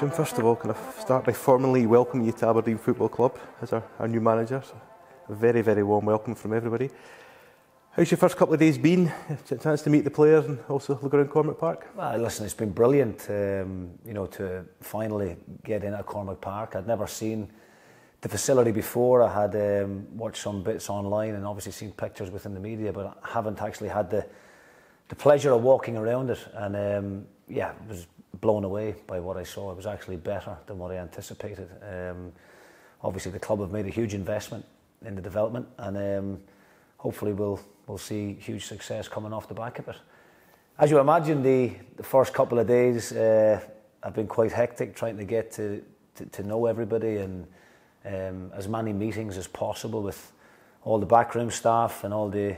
Jim, first of all, can I start by formally welcoming you to Aberdeen Football Club as our new manager? So a very, very warm welcome from everybody. How's your first couple of days been? A chance to meet the players and also look around Cormac Park? Well, listen, it's been brilliant, to finally get in at Cormac Park. I'd never seen the facility before. I had watched some bits online and obviously seen pictures within the media, but I haven't actually had the pleasure of walking around it. And I was blown away by what I saw. It was actually better than what I anticipated. Obviously, the club have made a huge investment in the development, and hopefully we'll see huge success coming off the back of it. As you imagine, the first couple of days have been quite hectic, trying to get to know everybody, and as many meetings as possible with all the backroom staff and all the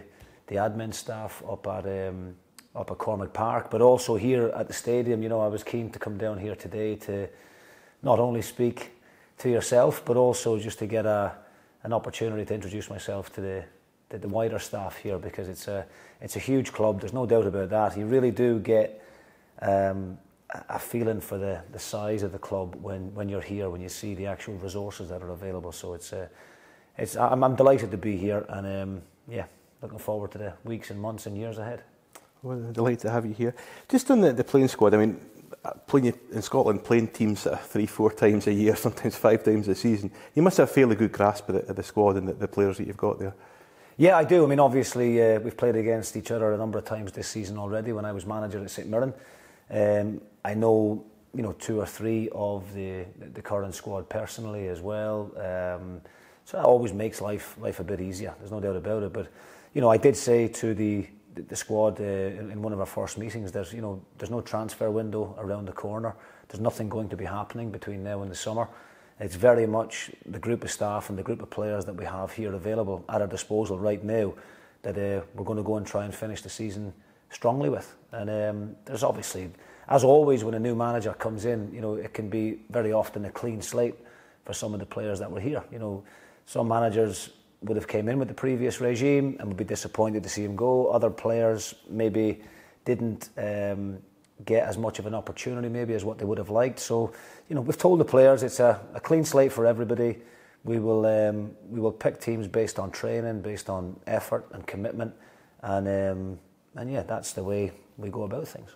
admin staff up at Cormac Park, but also here at the stadium. I was keen to come down here today to not only speak to yourself, but also just to get an opportunity to introduce myself to the wider staff here, because it's a huge club. There's no doubt about that. You really do get a feeling for the size of the club when you're here, when you see the actual resources that are available. So I'm delighted to be here, and looking forward to the weeks and months and years ahead. Well, delighted to have you here. Just on the playing squad, I mean, playing in Scotland, playing teams 3-4 times a year, sometimes 5 times a season, you must have a fairly good grasp of the squad and the players that you've got there. Yeah, I do. I mean, obviously, we've played against each other a number of times this season already when I was manager at St Mirren. I know 2 or 3 of the current squad personally as well. So that always makes life a bit easier. There's no doubt about it. But I did say to the squad in one of our first meetings, there's no transfer window around the corner. There's nothing going to be happening between now and the summer. It's very much the group of staff and the group of players that we have here available at our disposal right now that we're going to go and try and finish the season strongly with. And there's obviously, as always, when a new manager comes in, it can be very often a clean slate for some of the players that were here. Some managers would have came in with the previous regime and would be disappointed to see him go. Other players maybe didn't get as much of an opportunity maybe as what they would have liked. So, we've told the players it's a clean slate for everybody. We will pick teams based on training, based on effort and commitment, and that's the way we go about things.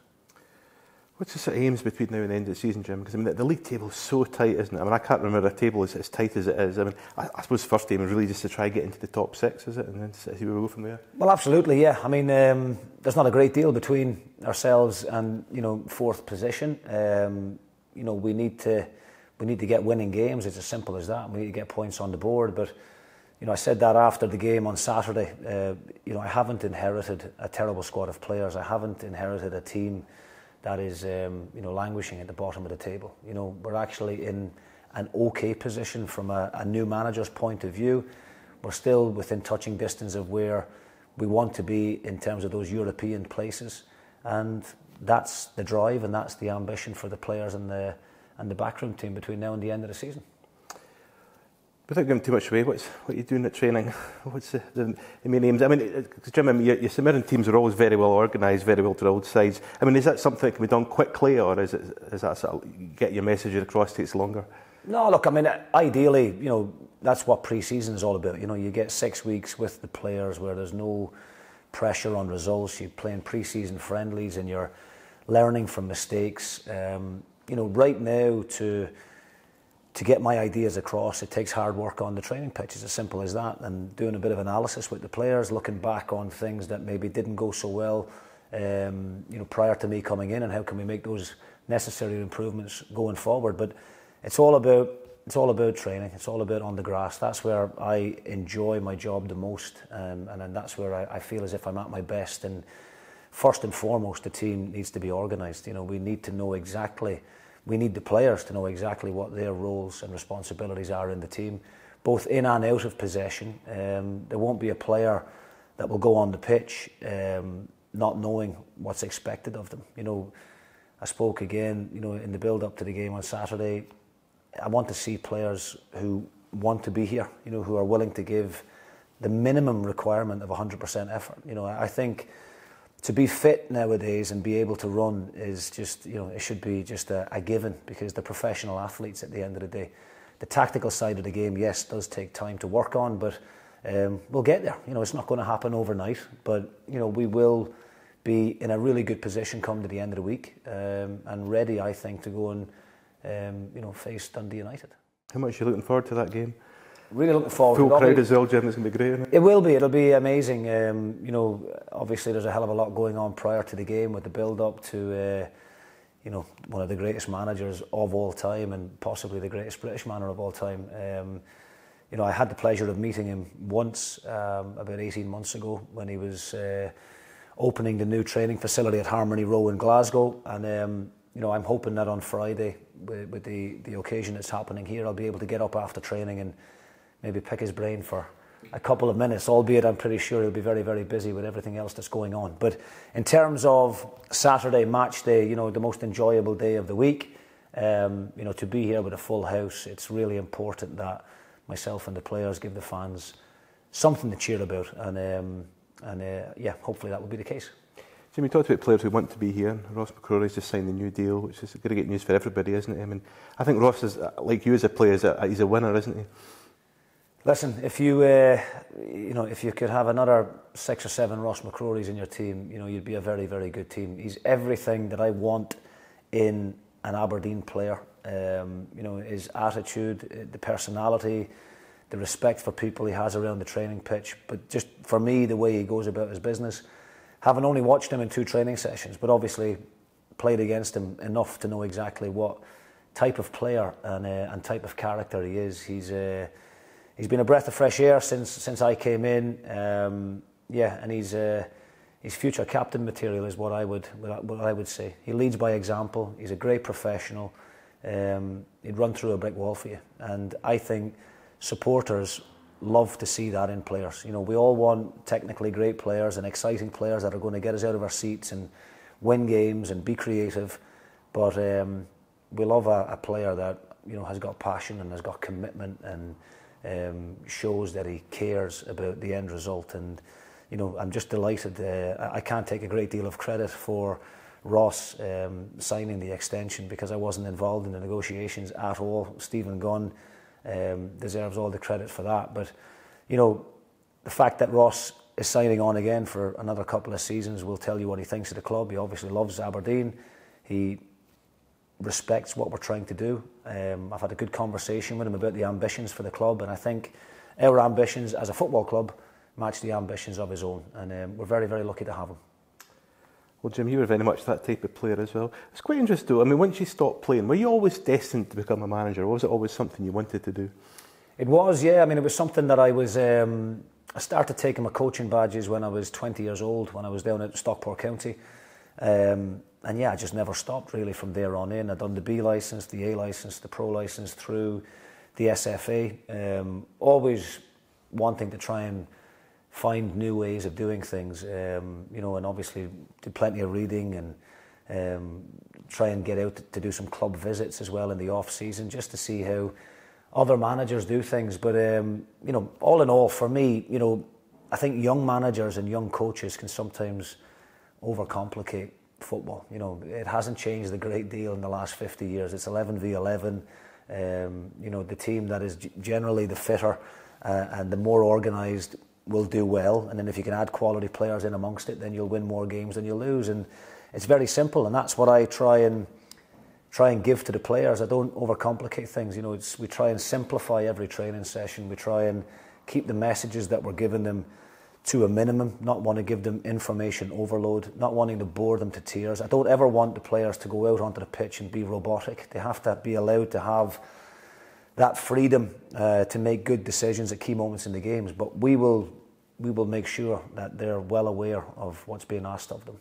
What's the sort of aims between now and the end of the season, Jim? Because the league table is so tight, isn't it? I mean, I can't remember a table as tight as it is. I mean, I suppose first aim is really just to try and get into the top 6, is it? And then see where we go from there. Well, absolutely, yeah. I mean, there's not a great deal between ourselves and 4th position. We need to get winning games. It's as simple as that. We need to get points on the board. But I said that after the game on Saturday. I haven't inherited a terrible squad of players. I haven't inherited a team that is languishing at the bottom of the table. We're actually in an okay position from a new manager's point of view. We're still within touching distance of where we want to be in terms of those European places, and that's the drive and that's the ambition for the players and the backroom team between now and the end of the season. Without giving too much away, what are you doing at training? What's the main aims? I mean, Jim, your St Mirren teams are always very well organised, very well drilled sides. I mean, is that something that can be done quickly, or is that sort of get your message across takes longer? No, look, I mean, ideally, that's what pre-season is all about. You get 6 weeks with the players where there's no pressure on results. You're playing pre-season friendlies and you're learning from mistakes. Right now to get my ideas across, it takes hard work on the training pitch. It's as simple as that, and doing a bit of analysis with the players, looking back on things that maybe didn't go so well, prior to me coming in, and how can we make those necessary improvements going forward. But it's all about training. It's all about on the grass. That's where I enjoy my job the most, and then that's where I feel as if I'm at my best. And first and foremost, the team needs to be organised. We need to know exactly. We need the players to know exactly what their roles and responsibilities are in the team, both in and out of possession. There won't be a player that will go on the pitch not knowing what's expected of them. I spoke again, in the build-up to the game on Saturday. I want to see players who want to be here, who are willing to give the minimum requirement of 100% effort. I think to be fit nowadays and be able to run is just, it should be just a given, because they're professional athletes at the end of the day. The tactical side of the game, yes, does take time to work on, but we'll get there. It's not going to happen overnight, but we will be in a really good position come to the end of the week, and ready, I think, to go and face Dundee United. How much are you looking forward to that game? Really looking forward. Full crowd as well, Jim. It's going to be great, isn't it? It will be. It'll be amazing. Obviously there's a hell of a lot going on prior to the game with the build-up to, one of the greatest managers of all time and possibly the greatest British manager of all time. I had the pleasure of meeting him once, about 18 months ago, when he was opening the new training facility at Harmony Row in Glasgow. And, I'm hoping that on Friday, with the occasion that's happening here, I'll be able to get up after training and maybe pick his brain for a couple of minutes, albeit I'm pretty sure he'll be very, very busy with everything else that's going on. But in terms of Saturday match day, the most enjoyable day of the week, to be here with a full house, it's really important that myself and the players give the fans something to cheer about, and hopefully that will be the case. Jim, you talked about players who want to be here. Ross McCrory's just signed the new deal, which is great news for everybody, isn't it? I think Ross is, like you as a player, he's a winner, isn't he? Listen, if you could have another 6 or 7 Ross McCrorys in your team, you'd be a very, very good team. He's everything that I want in an Aberdeen player. His attitude, the personality, the respect for people he has around the training pitch. But just for me, the way he goes about his business, having only watched him in 2 training sessions, but obviously played against him enough to know exactly what type of player and type of character he is. He's been a breath of fresh air since I came in, and he's future captain material is what I would say. He leads by example. He's a great professional. He'd run through a brick wall for you, and I think supporters love to see that in players. We all want technically great players and exciting players that are going to get us out of our seats and win games and be creative, but we love a player that has got passion and has got commitment and shows that he cares about the end result. And I'm just delighted. I can't take a great deal of credit for Ross signing the extension, because I wasn't involved in the negotiations at all. Stephen Gunn deserves all the credit for that. But the fact that Ross is signing on again for another couple of seasons will tell you what he thinks of the club. He obviously loves Aberdeen. He respects what we're trying to do. I've had a good conversation with him about the ambitions for the club, and I think our ambitions as a football club match the ambitions of his own, and we're very, very lucky to have him. Well, Jim, you were very much that type of player as well. It's quite interesting though. Once you stopped playing, were you always destined to become a manager, or was it always something you wanted to do? It was, yeah. It was something that I started taking my coaching badges when I was 20 years old, when I was down at Stockport County. And yeah, I just never stopped really from there on in. I'd done the B licence, the A licence, the Pro licence through the SFA. Always wanting to try and find new ways of doing things, and obviously did plenty of reading and try and get out to do some club visits as well in the off season, just to see how other managers do things. But all in all, for me, I think young managers and young coaches can sometimes overcomplicate football. It hasn't changed a great deal in the last 50 years. It's 11v11. The team that is generally the fitter and the more organised will do well, and then if you can add quality players in amongst it, then you'll win more games than you'll lose. And it's very simple, and that's what I try and give to the players. I don't overcomplicate things. We try and simplify every training session. We try and keep the messages that we're giving them to a minimum, not want to give them information overload, not wanting to bore them to tears. I don't ever want the players to go out onto the pitch and be robotic. They have to be allowed to have that freedom to make good decisions at key moments in the games. But we will make sure that they're well aware of what's being asked of them.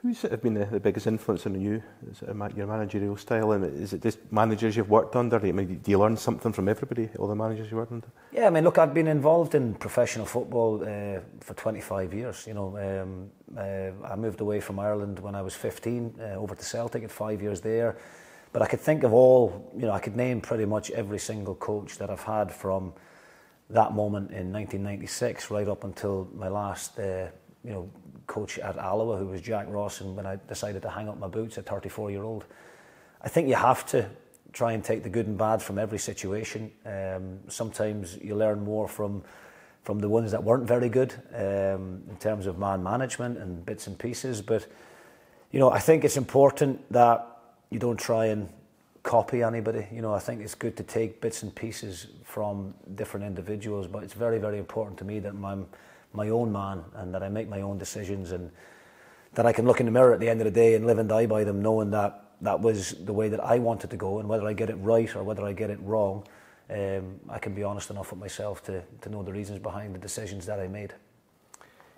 Who's been the biggest influence on you? Is it your managerial style, and is it just managers you've worked under? Do you learn something from everybody, all the managers you worked under? Yeah, look, I've been involved in professional football for 25 years. I moved away from Ireland when I was 15, over to Celtic, at 5 years there. But I could think of I could name pretty much every single coach that I've had from that moment in 1996 right up until my last coach at Alloa, who was Jack Ross, and when I decided to hang up my boots at 34-year-old. I think you have to try and take the good and bad from every situation. Sometimes you learn more from the ones that weren't very good in terms of man management and bits and pieces. But, you know, I think it's important that you don't try and copy anybody. You know, I think it's good to take bits and pieces from different individuals, but it's very, very important to me that I'm my own man and that I make my own decisions, and that I can look in the mirror at the end of the day and live and die by them, knowing that that was the way that I wanted to go, and whether I get it right or whether I get it wrong, I can be honest enough with myself to know the reasons behind the decisions that I made.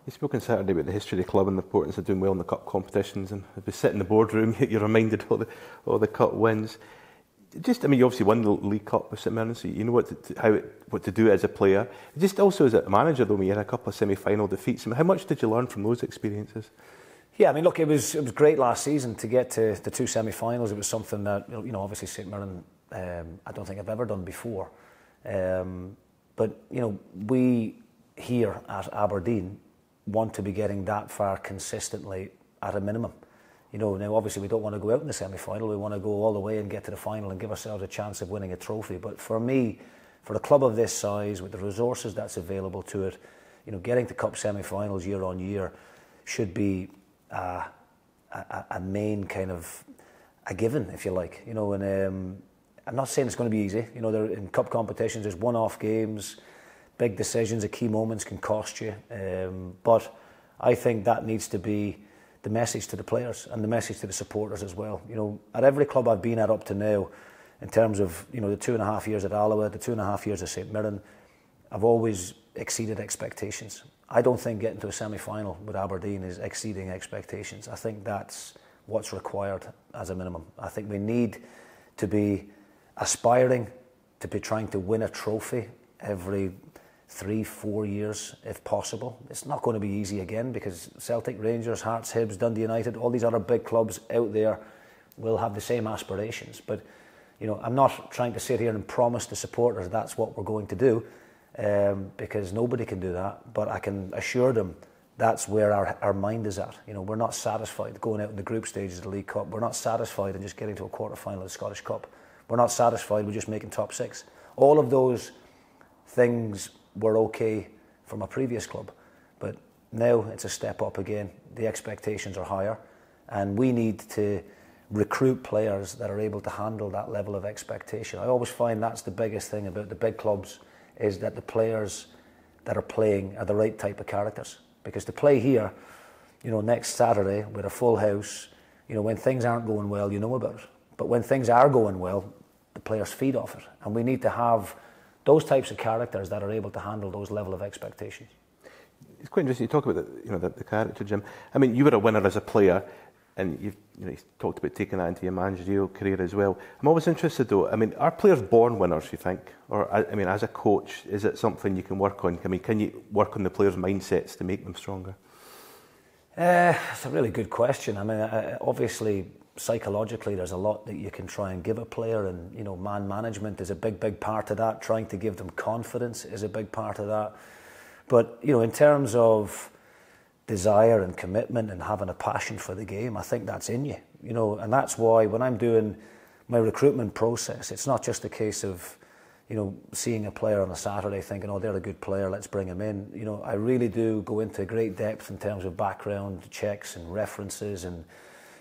You spoke on Saturday about the history of the club and the importance of doing well in the cup competitions, and if you sit in the boardroom, you're reminded of all the cup wins. Just, I mean, you obviously won the League Cup with St Mirren, so you know what to do as a player. Just also as a manager, though, when you had a couple of semi-final defeats, I mean, how much did you learn from those experiences? Yeah, I mean, look, it was great last season to get to the 2 semi-finals. It was something that, you know, obviously St Mirren, I don't think I've ever done before. But, you know, we here at Aberdeen want to be getting that far consistently at a minimum. You know, now obviously we don't want to go out in the semi-final. We want to go all the way and get to the final and give ourselves a chance of winning a trophy. But for me, for a club of this size, with the resources that's available to it, you know, getting to cup semi-finals year on year should be a main kind of a given, if you like. You know, and I'm not saying it's going to be easy. You know, in cup competitions, there's one-off games, big decisions at key moments can cost you. But I think that needs to be the message to the players and the message to the supporters as well. You know, at every club I've been at up to now, in terms of, you know, the 2.5 years at Alloa, the 2.5 years at St Mirren, I've always exceeded expectations. I don't think getting to a semi-final with Aberdeen is exceeding expectations. I think that's what's required as a minimum. I think we need to be aspiring to be trying to win a trophy every 3-4 years if possible. It's not going to be easy again, because Celtic, Rangers, Hearts, Hibs, Dundee United, all these other big clubs out there will have the same aspirations. But, you know, I'm not trying to sit here and promise the supporters that's what we're going to do, because nobody can do that. But I can assure them that's where our mind is at. You know, we're not satisfied going out in the group stages of the League Cup. We're not satisfied in just getting to a quarter-final of the Scottish Cup. We're not satisfied with just making top 6. All of those things were okay for my previous club, but now it's a step up again. The expectations are higher, and we need to recruit players that are able to handle that level of expectation. I always find that's the biggest thing about the big clubs, is that the players that are playing are the right type of characters. Because to play here, you know, next Saturday with a full house, you know, when things aren't going well, you know about it. But when things are going well, the players feed off it, and we need to have those types of characters that are able to handle those level of expectations. It's quite interesting. You talk about the character, Jim. I mean, you were a winner as a player, and you talked about taking that into your managerial career as well. I'm always interested, though. I mean, are players born winners, you think, or I mean, as a coach, is it something you can work on? I mean, can you work on the players' mindsets to make them stronger? It's a really good question. I mean, obviously, psychologically, there's a lot that you can try and give a player, and, you know, man management is a big part of that. Trying to give them confidence is a big part of that. But, you know, in terms of desire and commitment and having a passion for the game, I think that's in you, you know, and that's why when I'm doing my recruitment process, it's not just a case of, you know, seeing a player on a Saturday thinking, oh, they're a good player, let's bring him in. You know, I really do go into great depth in terms of background checks and references, and,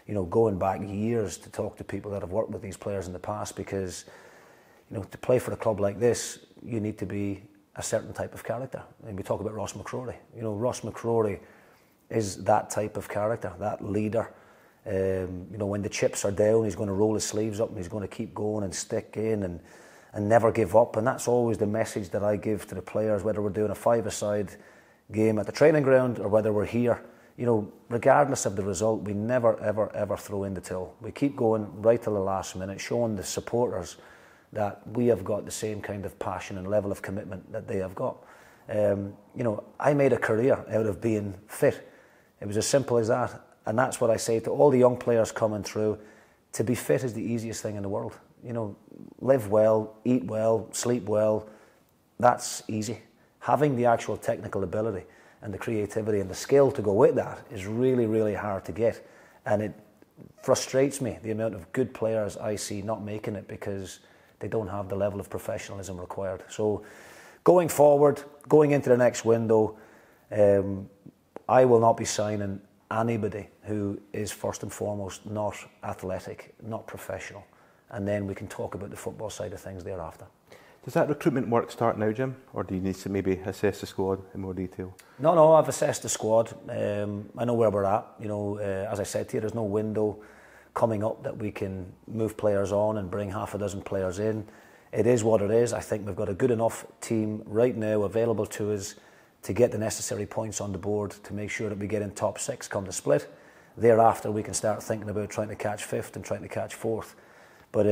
you know, going back years to talk to people that have worked with these players in the past, because, you know, to play for a club like this, you need to be a certain type of character. And we talk about Ross McCrory. You know, Ross McCrory is that type of character, that leader. You know, when the chips are down, he's going to roll his sleeves up and he's going to keep going and stick in and never give up. And that's always the message that I give to the players, whether we're doing a 5-a-side game at the training ground or whether we're here. You know, regardless of the result, we never, ever throw in the till. We keep going right till the last minute, showing the supporters that we have got the same kind of passion and level of commitment that they have got. You know, I made a career out of being fit. It was as simple as that. And that's what I say to all the young players coming through. To be fit is the easiest thing in the world. You know, live well, eat well, sleep well. That's easy. Having the actual technical ability and the creativity and the skill to go with that is really, really hard to get. And it frustrates me, the amount of good players I see not making it because they don't have the level of professionalism required. So going forward, going into the next window, I will not be signing anybody who is first and foremost not athletic, not professional. And then we can talk about the football side of things thereafter. Does that recruitment work start now, Jim? Or do you need to maybe assess the squad in more detail? No, I've assessed the squad. I know where we're at. As I said to you, there's no window coming up that we can move players on and bring half a dozen players in. It is what it is. I think we've got a good enough team right now available to us to get the necessary points on the board to make sure that we get in top 6 come the split. Thereafter, we can start thinking about trying to catch 5th and trying to catch 4th. But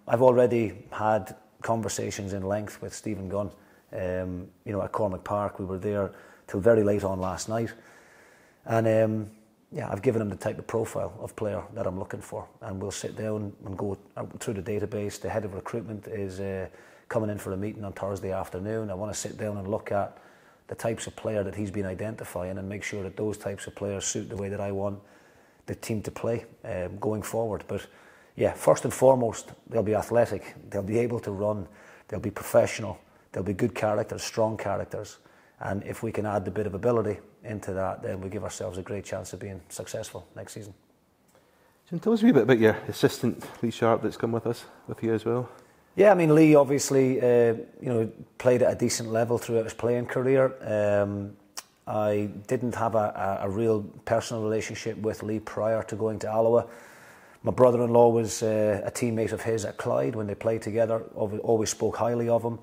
I've already had conversations in length with Stephen Gunn. At Cormac Park, we were there till very late on last night. And I've given him the type of profile of player that I'm looking for. And we'll sit down and go through the database. The head of recruitment is coming in for a meeting on Thursday afternoon. I want to sit down and look at the types of player that he's been identifying and make sure that those types of players suit the way that I want the team to play going forward. But yeah, first and foremost, they'll be athletic, they'll be able to run, they'll be professional, they'll be good characters, strong characters. And if we can add the bit of ability into that, then we give ourselves a great chance of being successful next season. Jim, tell us a wee bit about your assistant, Lee Sharp, that's come with you as well. Yeah, I mean, Lee obviously played at a decent level throughout his playing career. I didn't have a real personal relationship with Lee prior to going to Alloa. My brother-in-law was a teammate of his at Clyde when they played together, always spoke highly of him.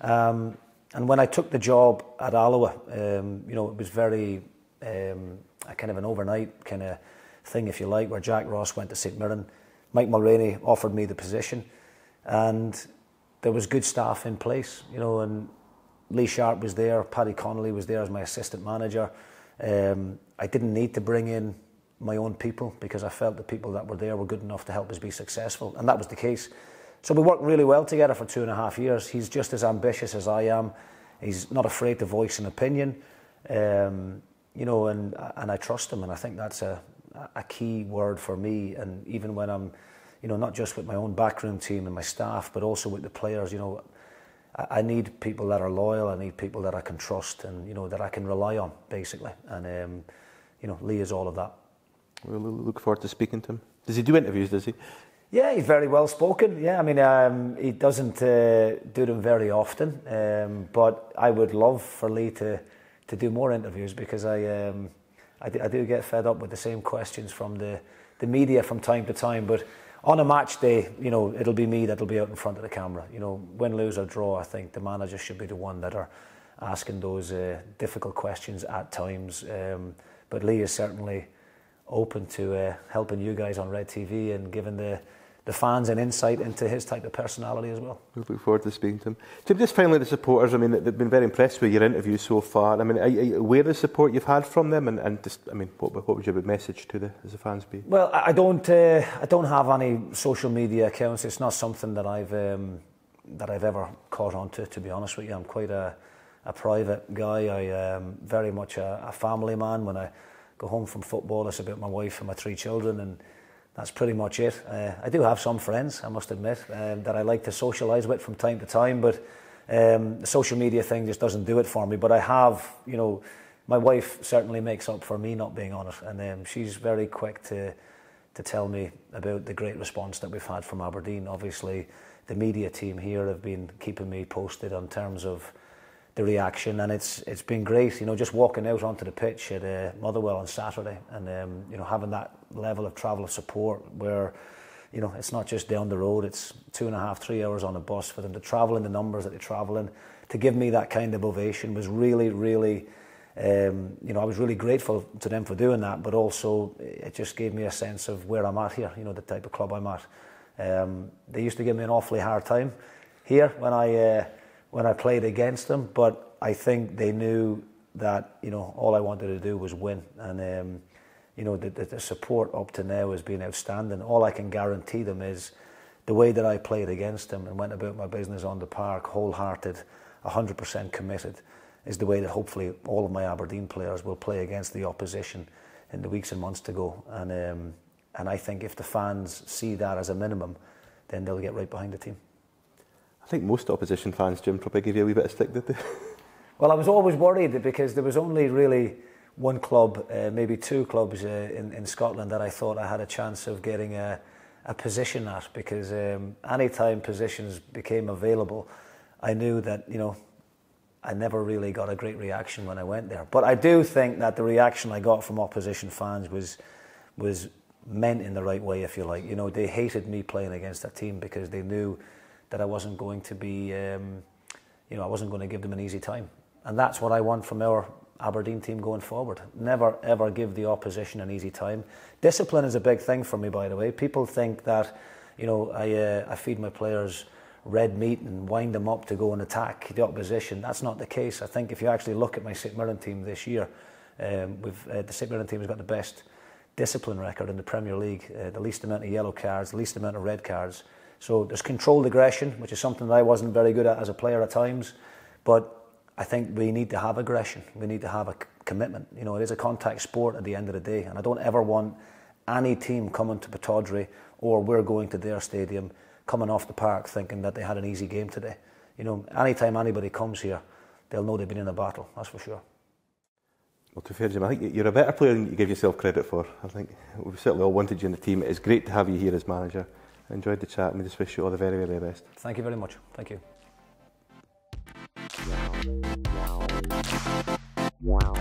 And when I took the job at Alloa, it was very kind of an overnight kind of thing, if you like, where Jack Ross went to St Mirren. Mike Mulroney offered me the position. And there was good staff in place, and Lee Sharp was there, Paddy Connolly was there as my assistant manager. I didn't need to bring in my own people because I felt the people that were there were good enough to help us be successful, and that was the case. So we worked really well together for 2.5 years. He's just as ambitious as I am. He's not afraid to voice an opinion, and I trust him, and I think that's a key word for me. And even when I'm not just with my own backroom team and my staff, but also with the players, I need people that are loyal, I need people that I can trust and, that I can rely on, basically. And, Lee is all of that. We'll look forward to speaking to him. Does he do interviews, does he? Yeah, he's very well spoken. Yeah, I mean, he doesn't do them very often, but I would love for Lee to do more interviews because I do get fed up with the same questions from the media from time to time, but on a match day, it'll be me that'll be out in front of the camera. Win, lose or draw, I think the manager should be the one that are asking those difficult questions at times. But Lee is certainly open to helping you guys on RedTV and giving the fans an insight into his type of personality as well. We look forward to speaking to him. Jim, just finally, the supporters, I mean, they've been very impressed with your interview so far. I mean, are you aware of the support you've had from them? And just, I mean, what would your message to the fans be? Well, I don't have any social media accounts. It's not something that I've ever caught on to be honest with you. I'm quite a private guy. I am very much a family man. When I go home from football, it's about my wife and my 3 children, and that's pretty much it. I do have some friends, I must admit, that I like to socialise with from time to time, but the social media thing just doesn't do it for me. But I have, my wife certainly makes up for me not being on it, and she's very quick to tell me about the great response that we've had from Aberdeen. Obviously, the media team here have been keeping me posted on terms of the reaction, and it's been great. Just walking out onto the pitch at Motherwell on Saturday, and having that level of travel of support where it's not just down the road, it's 2.5, 3 hours on a bus for them to travel in the numbers that they travel in. To give me that kind of ovation was really, really, I was really grateful to them for doing that, but also it just gave me a sense of where I'm at here, the type of club I'm at. They used to give me an awfully hard time here when I played against them, but I think they knew that all I wanted to do was win, and the support up to now has been outstanding. All I can guarantee them is the way that I played against them and went about my business on the park, wholehearted, 100% committed. is the way that hopefully all of my Aberdeen players will play against the opposition in the weeks and months to go. And I think if the fans see that as a minimum, then they'll get right behind the team. I think most opposition fans, Jim, probably give you a wee bit of stick, did they? Well, I was always worried because there was only really one club, maybe two clubs in Scotland that I thought I had a chance of getting a position at, because any time positions became available, I knew that, you know, I never really got a great reaction when I went there. But I do think that the reaction I got from opposition fans was meant in the right way, if you like. You know, they hated me playing against that team because they knew that I wasn't going to be, you know, I wasn't going to give them an easy time. And that's what I want from our Aberdeen team going forward. Never, ever give the opposition an easy time. Discipline is a big thing for me, by the way. People think that, you know, I feed my players red meat and wind them up to go and attack the opposition. That's not the case. I think if you actually look at my St Mirren team this year, the St Mirren team has got the best discipline record in the Premier League, the least amount of yellow cards, the least amount of red cards. So there's controlled aggression, which is something that I wasn't very good at as a player at times. But I think we need to have aggression. We need to have a commitment. You know, it is a contact sport at the end of the day, and I don't ever want any team coming to Pittodrie, or we're going to their stadium, coming off the park thinking that they had an easy game today. You know, anytime anybody comes here, they'll know they've been in a battle, that's for sure. Well, to be fair, Jim, I think you're a better player than you give yourself credit for. I think we've certainly all wanted you in the team. It's great to have you here as manager. I enjoyed the chat, and we just wish you all the very, very best. Thank you very much. Thank you. Wow.